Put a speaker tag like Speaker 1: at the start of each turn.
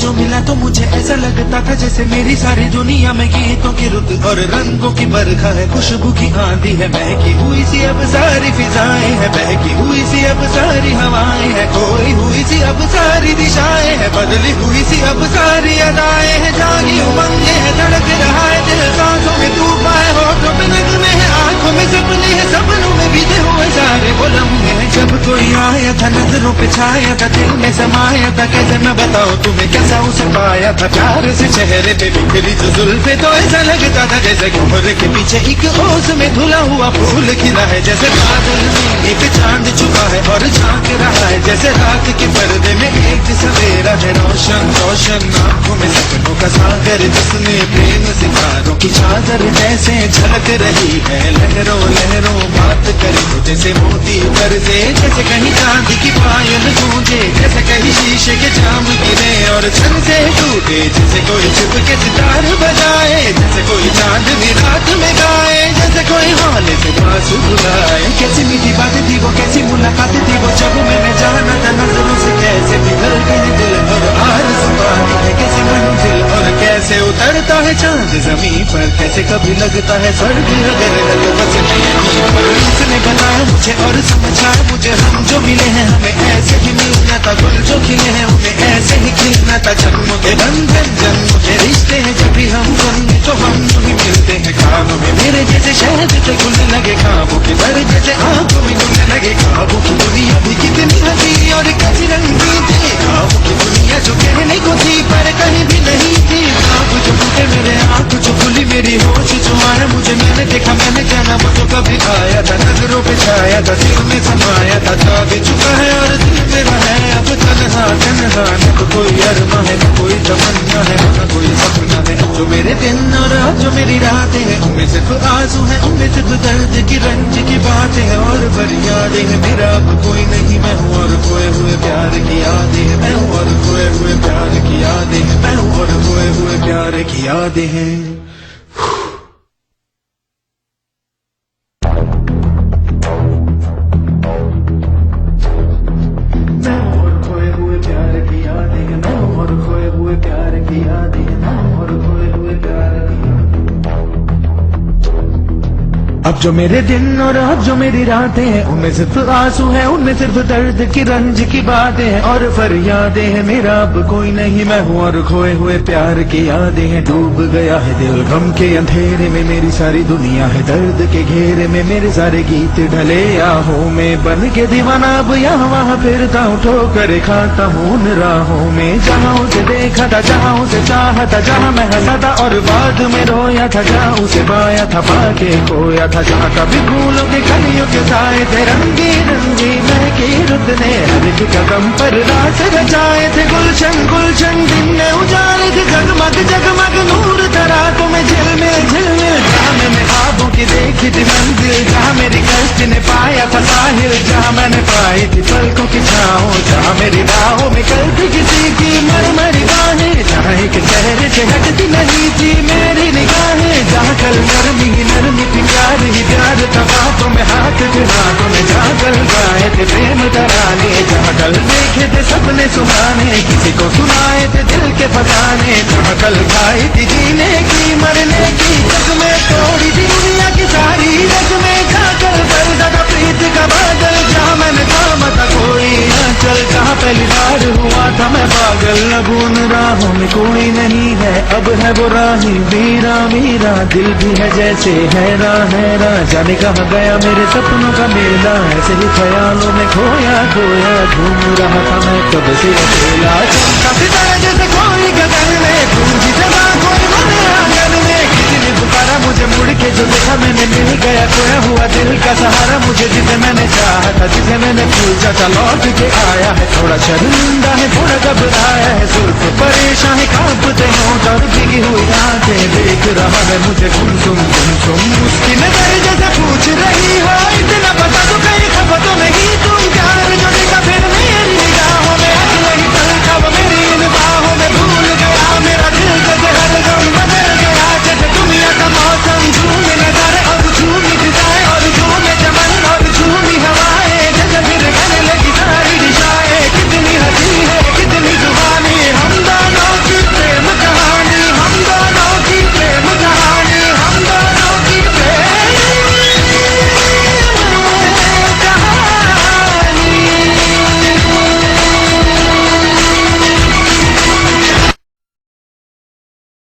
Speaker 1: जो मिला तो मुझे ऐसा लगता था जैसे मेरी सारी दुनिया में गीतों की रुत और रंगों की बरखा है, खुशबू की आंधी है, महकी हुई सी अब सारी फिजाएं है, बहकी हुई सी अब सारी हवाएं है, खोई हुई सी अब सारी दिशाएं है, बदली हुई सी अब सारी अदाएं है, जागी उमंगे है, धड़क रहा है दिल, सांसों में तूफान है, होठों पे नगमे है, आंखों में सपने है, सपनों में बीते हुए सारे वो लम्हे हैं। जब कोई आया था नजरों पे छाया था, दिल में समाया था, कैसे मैं बताऊं तुम्हें कैसा उसे पाया था, प्यार से चेहरे पे बिखरी जो जुल्फे तो ऐसा लगता था जैसे घुमर के पीछे एक ओस में धुला हुआ फूल खिला है, जैसे बादल में एक चांद छुपा है और झांक रहा है, जैसे रात के पर्दे में एक सवेरा है, रोशन रोशन आंखों में सपनों का सागर, जिसने प्रेम सितारों की चादर जैसे झलक रही है, लहरों लहरों बात करे तो जैसे मोती बरसे, जैसे कहीं चांद की पायल गूंजे, जैसे कहीं शीशे के जाम गिरे और छन से टूटे, जैसे कोई चुप के सितार बजाए, जैसे कोई चांदनी रात में गाए, जैसे कोई हाले से पास बुलाए। कैसी मीठी बातें थी वो, कैसी मुलाकातें थी वो, जब मैंने जाना था नजरों से कैसे पिघल गई दिल और आरज़ू पानी है, कैसी मंजिल और कैसे उतरता है चांद जमीन पर, कैसे कभी लगता है स्वर्ग अगर लग बस नहीं पर, इसने बनाया मुझे और समझाया मुझे, हम जो मिले हैं हमें ऐसे ही मिलना था, गुल जो खिले हैं उन्हें ऐसे ही खिलना था, जन्मों के बंधन जन्मों के रिश्ते हैं, जब भी हम बने तो हम जो ही मिलते हैं, खानों में मेरे जैसे शहद से खुलने लगे खाबों के दर, जैसे आंखों में घुलने लगे खाबों की दुनिया भी कितनी हसी और कैसी रंगी थी, खाबों की दुनिया जो कहने को थी पर कहीं भी नहीं थी, खाब जो टूटे मेरे आंख जो खुली मेरी होश जो आया मुझे, मैंने देखा मैंने जाना वो जो कभी आया था, नजरों पे छाया था, दिल में समाया था, जा भी चुका है और दिल मेरा है अब तन्हा तन्हा, न तो कोई अरमा है न कोई तमन्ना है न कोई सपना है, जो मेरे दिन और जो मेरी रातें हैं उनमें सिर्फ आंसू है, उनमें सिर्फ दर्द की रंज की बातें हैं और फरियादें हैं, मेरा अब कोई नहीं मैं हूँ और खोए हुए प्यार की यादें हैं, मैं हूँ और खोए हुए प्यार की यादें हैं, मैं हूँ और खोए हुए प्यार की यादें हैं। अब जो मेरे दिन और अब जो मेरी रातें हैं उनमें सिर्फ आंसू है, उनमें सिर्फ दर्द की रंज की बातें हैं और फरियादें हैं, मेरा अब कोई नहीं मैं हूँ और खोए हुए प्यार की यादें हैं, डूब गया है दिल गम के अंधेरे में, मेरी सारी दुनिया है दर्द के घेरे में, मेरे सारे गीत ढले आहों में, बन के दीवाना अब यहाँ वहाँ फिरता हूँ, ठोकर खाता हूँ उन राहों में, जहाँ उसे देखा था जहाँ उसे चाहा था, जहाँ मैं हंसा था और बाद में रोया था, जहाँ उसे पाया था पाके खोया था, जहाँ कभी फूलों के कलियों के साए थे, रंगी रंगी महकी रुत ने हर एक कदम पर रास रचाए थे, गुलशन गुलशन दिन में उजाले थे, जगमग जगमग नूर रातों में झिलमिल झिलमिल, जहाँ मैंने ख्वाबों की देखी थी मंजिल, जहाँ मेरी कष्ट ने पाया था साहिल, जहाँ मैंने पाई थी पलकों की छाओ, जहाँ मेरी राहों में कल थी किसी की मरमरी बाहें, जहाँ एक चेहरे से हटती नहीं थी मेरी निगाहें, जहाँ कल नरमी थी प्यार ही प्यार था, बातों में हाथ थे हाथों में, जहाँ कल गाए थे प्रेम तराने, जहाँ कल देखे थे सपने सुहाने, किसी को सुनाए थे दिल के फसाने, जहाँ कल खाई थी जीने की मरने की, में तोड़ी थी दुनिया की सारी रस्में, जहाँ कल पर्दा था प्रीत का बादल, जहाँ मैंने थामा था कोई आंचल, जहाँ पहली बार हुआ था मैं पागल, अब उन राहों में कोई नहीं है, अब है वो राही वीरा मीरा, दिल भी है जैसे हैरान हैरान, जाने कहाँ गया मेरे सपनों का मेला, ऐसे ही ख्यालों में खोया खोया घूम रहा था मैं कब से अकेला, चमका सितारा जैसे कोई गगन में, गूंजी जगह कोई बने आंगन में, किसी ने पुकारा मुझे मुड़ के जो देखा देखा मैंने मिल गया खोया हुआ दिल का सहारा मुझे, जिसे मैंने चाहा था, जिसे मैंने पूछा था, लौट के आया है। थोड़ा शर्मिंदा है, थोड़ा घबराया है, जुल्फ परेशान है, कांपते होंठ और भीगी हुई आंखें, देख रहा है मुझे गुमसुम गुमसुम। उसकी नजर जैसे पूछ रही हो